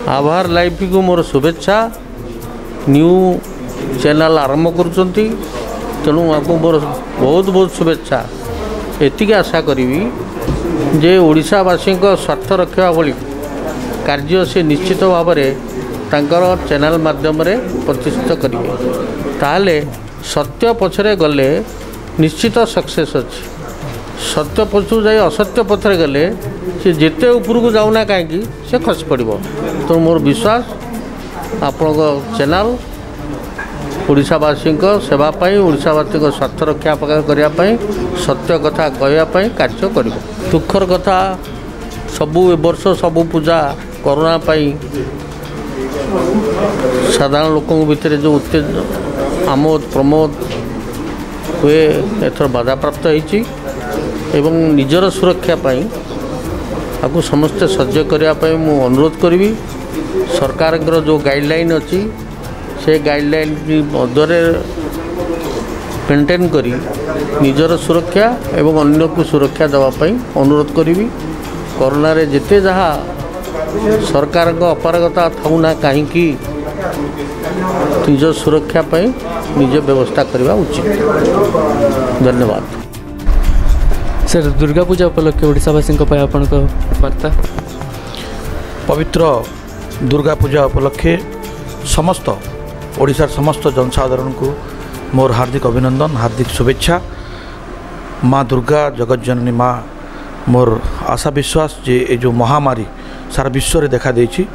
आभार लाइफ को मोर शुभेच्छा न्यू चैनल आरंभ करुँच तेणु आपको मोर बहुत बहुत शुभेच्छा एतिक आशा करी जे ओडिशावासी स्वार्थ रखा भली कार्य से निश्चित भाव में चैनल माध्यम प्रतिष्ठित करेंगे ताहले सत्य पछरे गले निश्चित सक्सेस अच्छी सत्य पछू जाए असत्य पथरे गले सी जिते ऊपर को जाऊना कहीं से खसी पड़ तो मोर विश्वास आपण चैनल ओडिशावासी सेवाई ओडिशावासी स्वार्थ रक्षा करने सत्य कथा कहवाई कार्य कर दुखर कथा सबू वर्ष सबू पूजा कोरोना साधारण लोकों भितर जो उत्तेज आमोद प्रमोद हुए एथर बाधा प्राप्त होती एवं निजर सुरक्षा आपको समस्ते सज्ज करने मु अनुरोध करी सरकार जो गाइडलाइन अच्छी से गाइडलाइन मध्य मेंटेन करी निजर सुरक्षा एवं अन्य को सुरक्षा देवाई अनुरोध करी कोरोना रे जिते जहाँ सरकार अपारगता थाउना कहीं निज सुरक्षा निज व्यवस्था करने उचित। धन्यवाद। सर दुर्गा पूजा उपलक्षे ओडिशावासी वार्ता पवित्र दुर्गा पूजा उपलक्षे समस्त ओडिशार समस्त जनसाधारण को मोर हार्दिक अभिनंदन हार्दिक शुभेच्छा। माँ दुर्गा जगत जननी माँ मोर आशा विश्वास जे ये जो महामारी सारा विश्व रे देखा देछि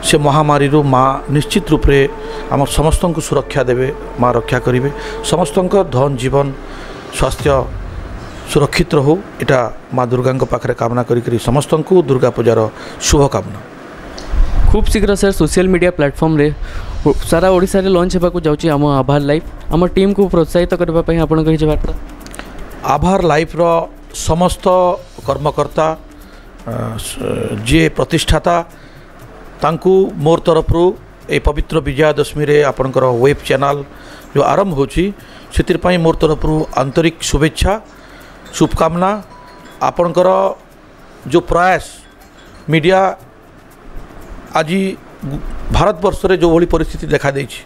से महामारी रो माँ निश्चित रूप से आम समस्त को सुरक्षा देवे माँ रक्षा करेंगे समस्त धन जीवन स्वास्थ्य सुरक्षित रहू इटा माँ दुर्गा पाखे कामना करी समस्त को दुर्गा पूजार शुभकामना। खूब शीघ्र सर सोशल मीडिया प्लेटफॉर्म रे सारा ओडिशा रे लॉन्च होगा जाऊँगी आम आभार लाइफ आम टीम को प्रोत्साहित करने आपण कही वार्ता आभार लाइफ रो समस्त कर्मकर्ता जे प्रतिष्ठाता तांकू मोर तरफरु ए पवित्र विजया दशमी रे आपणकर वेब चैनल जो आरंभ होची से मोर तरफरु आंतरिक शुभेच्छा शुभकामना। आपणकर जो प्रयास मीडिया आज भारतवर्ष रे जो भली परिस्थिति देखा देछि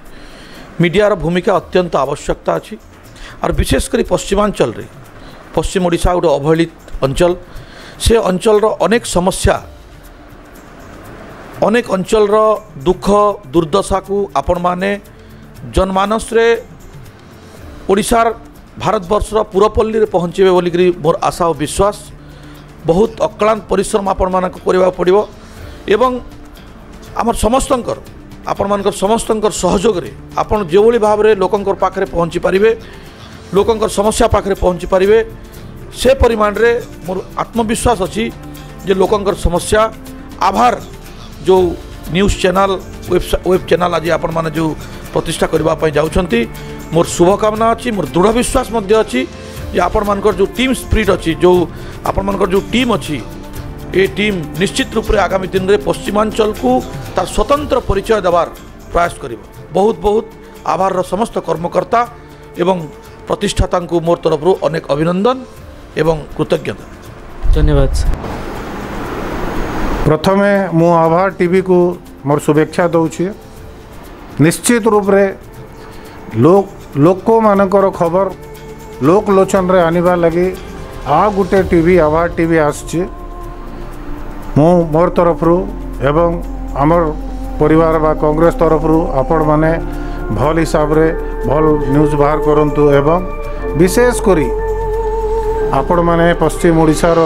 मीडियार भूमिका अत्यंत आवश्यकता अच्छी और विशेषकर पश्चिमांचल रे पश्चिम ओडिशा गोटे अवहेलित अंचल से अंचल अनेक समस्या अनेक अंचल दुख दुर्दशा को आपण माने जनमानस रे ओडिशार भारतवर्ष पुरपल्ली रे पहुँचे बोलिकी मोर आशा और विश्वास बहुत अक्लांत परिश्रम आपण मानक करबा पड़िबो एवं आमर समस्तंकर आपण मानकर समस्तंकर सहयोग रे आपण जो भली भाव रे लोकंकर पाखरे पहुँची पारिबे लोकंकर समस्या पाखरे पहुँची पारिबे से परिमाण रे मोर आत्मविश्वास अच्छी जे लोकंकर समस्या आभार जो न्यूज़ चैनल वेब चैनल आज आपण माने जो प्रतिष्ठा करबा जाउछंती मोर शुभकामना अच्छी मोर दृढ़ विश्वास मध्य अच्छी जे आपण मानकर जो टीम स्पिरिट अच्छी जो आपण मानकर जो टीम अच्छी ये टीम निश्चित रूप से आगामी दिन में पश्चिमांचल को तार स्वतंत्र परिचय देवार प्रयास कर बहुत बहुत आभार समस्त कर्मकर्ता एवं प्रतिष्ठाता को मोर तरफ अनेक अभिनंदन एवं कृतज्ञता। धन्यवाद। प्रथमे मु आभार टीवी को मोर शुभेच्छा दौची निश्चित रूप रे लोक मानकर खबर लोक लोचन रे आनिबा लगी आ गुटे टीवी आभार टीवी आसची मु मोर तरफरु एवं आमर परिवार बा कांग्रेस तरफरु आपण माने भल हिसाब रे भल न्यूज बाहर करंतु एवं विशेष करी आपण माने पश्चिम ओडिशार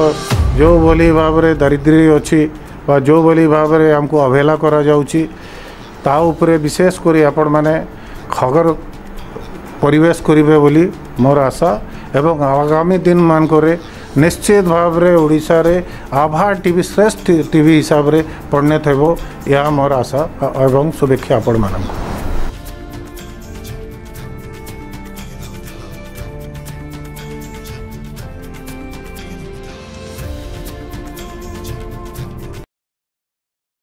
जो भली भाव रे दारिद्र्य अच्छी बा जो भली भाव रे हमको अवहेला करा जाउची ता उपरे विशेष करी आपण माने खबर परिवेश करिवे बोली मोर आशा एवं आगामी दिन मानकरे निश्चित भाव रे ओडिशा रे आभार टीवी श्रेष्ठ टीवी हिसाब रे परिणत हेबो या मोर आशा एवं शुभेच्छा आपण मानक।